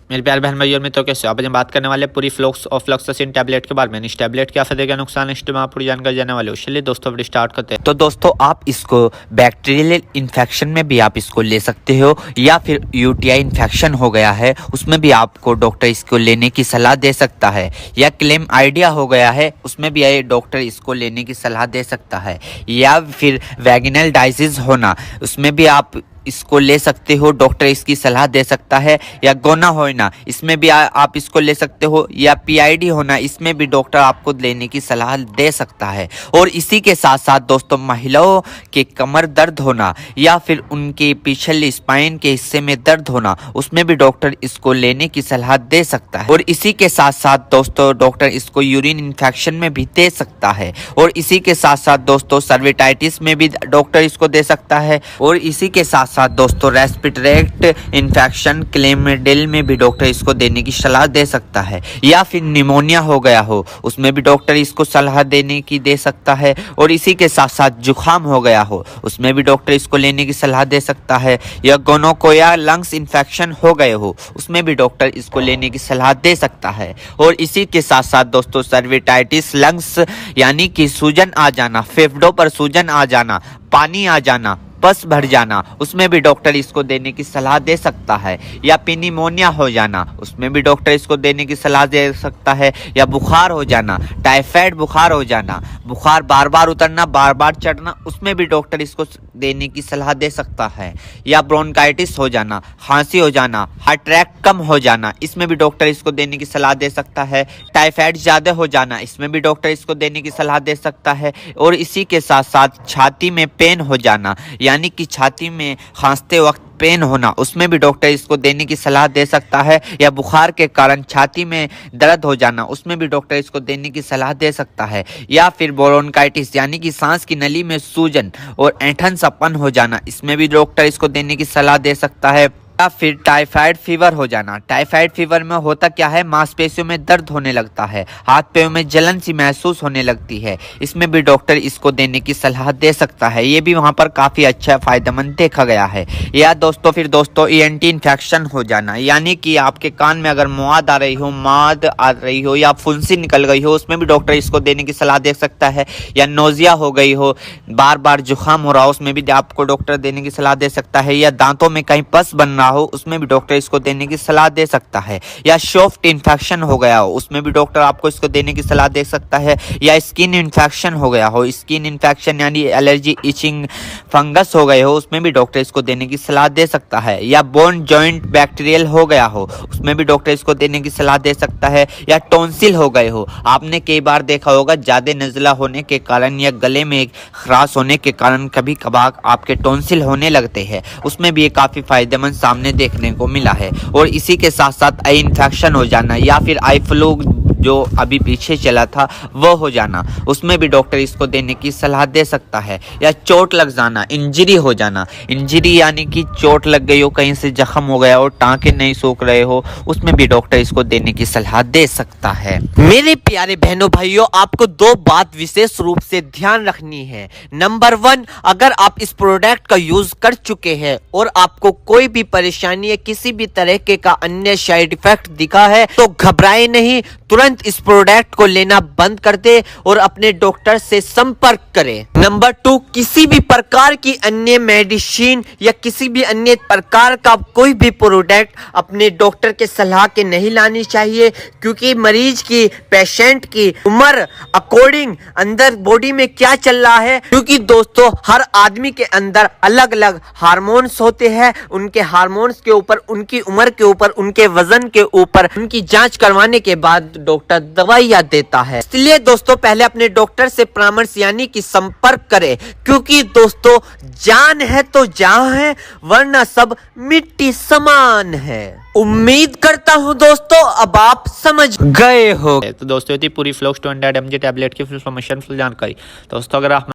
मेरे प्यारे बहन भाई और मित्रों, कैसे हो आप? आज हम बात करने वाले पूरी फ्लोक्सासिन टैबलेट के बारे में। इस टैबलेट के फायदे क्या नुकसान है, इस में आप पूरी जानकारी जानने वाले हो। चलिए दोस्तों वीडियो स्टार्ट करते हैं। तो दोस्तों आप इसको बैक्टीरियल इन्फेक्शन में भी आप इसको ले सकते हो, या फिर यूटीआई इन्फेक्शन हो गया है उसमें भी आपको डॉक्टर इसको लेने की सलाह दे सकता है, या क्लेम आइडिया हो गया है उसमें भी डॉक्टर इसको लेने की सलाह दे सकता है, या फिर वैगिनल डाइजिस होना उसमें भी आप इसको ले सकते हो, डॉक्टर इसकी सलाह दे सकता है, या गोना होना इसमें भी आप इसको ले सकते हो, या पीआईडी होना इसमें भी डॉक्टर आपको लेने की सलाह दे सकता है। और इसी के साथ साथ दोस्तों महिलाओं के कमर दर्द होना या फिर उनके पिछले स्पाइन के हिस्से में दर्द होना उसमें भी डॉक्टर इसको लेने की सलाह दे सकता है। और इसी के साथ साथ दोस्तों डॉक्टर इसको यूरिन इन्फेक्शन में भी दे सकता है। और इसी के साथ साथ दोस्तों सर्विटाइटिस में भी डॉक्टर इसको दे सकता है। और इसी के साथ साथ दोस्तों रेस्पिरेटरी इन्फेक्शन क्लेमिडियल में भी डॉक्टर इसको देने की सलाह दे सकता है, या फिर निमोनिया हो गया हो उसमें भी डॉक्टर इसको सलाह देने की दे सकता है। और इसी के साथ साथ जुखाम हो गया हो उसमें भी डॉक्टर इसको लेने की सलाह दे सकता है, या गोनोकोया लंग्स इन्फेक्शन हो गए हो उसमें भी डॉक्टर इसको लेने की सलाह दे सकता है। और इसी के साथ साथ दोस्तों सर्विटाइटिस लंग्स यानी कि सूजन आ जाना, फेफड़ों पर सूजन आ जाना, पानी आ जाना, बस भर जाना उसमें भी डॉक्टर इसको देने की सलाह दे सकता है, या निमोनिया हो जाना उसमें भी डॉक्टर इसको देने की सलाह दे सकता है, या बुखार हो जाना, टाइफाइड बुखार हो जाना, बुखार बार बार उतरना बार बार चढ़ना उसमें भी डॉक्टर इसको देने की सलाह दे सकता है, या ब्रोंकाइटिस हो जाना, खांसी हो जाना, हार्ट अटैक कम हो जाना इसमें भी डॉक्टर इसको देने की सलाह दे सकता है, टाइफाइड ज़्यादा हो जाना इसमें भी डॉक्टर इसको देने की सलाह दे सकता है। और इसी के साथ साथ छाती में पेन हो जाना यानी कि छाती में खांसते वक्त पेन होना उसमें भी डॉक्टर इसको देने की सलाह दे सकता है, या बुखार के कारण छाती में दर्द हो जाना उसमें भी डॉक्टर इसको देने की सलाह दे सकता है, या फिर ब्रोंकाइटिस यानी कि सांस की नली में सूजन और ऐंठन सपन हो जाना इसमें भी डॉक्टर इसको देने की सलाह दे सकता है, या फिर टाइफाइड फीवर हो जाना। टाइफाइड फीवर में होता क्या है, मांसपेशियों में दर्द होने लगता है, हाथ पैरों में जलन सी महसूस होने लगती है, इसमें भी डॉक्टर इसको देने की सलाह दे सकता है। ये भी वहां पर काफी अच्छा फायदेमंद देखा गया है। या दोस्तों फिर दोस्तों ईएनटी इन्फेक्शन हो जाना यानी कि आपके कान में अगर मौद आ रही हो या फुंसी निकल गई हो उसमें भी डॉक्टर इसको देने की सलाह दे सकता है, या नोजिया हो गई हो, बार बार जुकाम हो रहा हो उसमें भी आपको डॉक्टर देने की सलाह दे सकता है, या दांतों में कहीं पस बनना हो उसमें भी डॉक्टर इसको देने की सलाह दे सकता है, या सॉफ्ट इन्फेक्शन हो गया हो उसमें भी डॉक्टर आपको इसको देने की सलाह दे सकता है, या स्किन इन्फेक्शन हो गया हो, स्किन इन्फेक्शन यानी एलर्जी इचिंग फंगस हो गए हो उसमें भी डॉक्टर इसको देने की सलाह दे सकता है, या बोन जॉइंट बैक्टीरियल हो गया हो उसमें भी डॉक्टर इसको देने की सलाह दे सकता है, या टॉन्सिल हो गए हो। आपने कई बार देखा होगा ज्यादा नज़ला होने के कारण या गले में खराश होने के कारण कभी कभार आपके टॉन्सिल होने लगते हैं उसमें भी ये काफी फायदेमंद सामने देखने को मिला है। और इसी के साथ साथ आई इन्फेक्शन हो जाना या फिर आई फ्लू जो अभी पीछे चला था वो हो जाना उसमें भी डॉक्टर इसको देने की सलाह दे सकता है, या चोट लग जाना, इंजरी हो जाना, इंजरी यानी कि चोट लग गई हो, कहीं से जख्म हो गया हो, टांके नहीं सूख रहे हो उसमें भी डॉक्टर इसको देने की सलाह दे सकता है। मेरे प्यारे बहनों भाइयों, आपको दो बात विशेष रूप से ध्यान रखनी है। नंबर 1, अगर आप इस प्रोडक्ट का यूज कर चुके हैं और आपको कोई भी परेशानी या किसी भी तरह के का अन्य साइड इफेक्ट दिखा है तो घबराए नहीं, तुरंत इस प्रोडक्ट को लेना बंद कर दे और अपने डॉक्टर से संपर्क करें। नंबर 2, किसी भी प्रकार की अन्य मेडिसिन या किसी भी अन्य प्रकार का कोई भी प्रोडक्ट अपने डॉक्टर के सलाह के नहीं लानी चाहिए, क्योंकि मरीज की, पेशेंट की उम्र अकॉर्डिंग अंदर बॉडी में क्या चल रहा है, क्योंकि दोस्तों हर आदमी के अंदर अलग अलग हार्मोन्स होते हैं, उनके हार्मोन्स के ऊपर, उनकी उम्र के ऊपर, उनके वजन के ऊपर उनकी जांच करवाने के बाद डॉक्टर दवाइयां देता है। इसलिए दोस्तों पहले अपने डॉक्टर से परामर्श यानी कि संपर्क करें, क्योंकि दोस्तों जान है तो जहां है, वरना सब मिट्टी समान है। उम्मीद करता हूं दोस्तों अब आप समझ गए हो। तो दोस्तों ये थी पूरी फ्लोक्स 200 mg टैबलेट की फुल इन्फॉर्मेशन, फुल जानकारी। दोस्तों अगर आप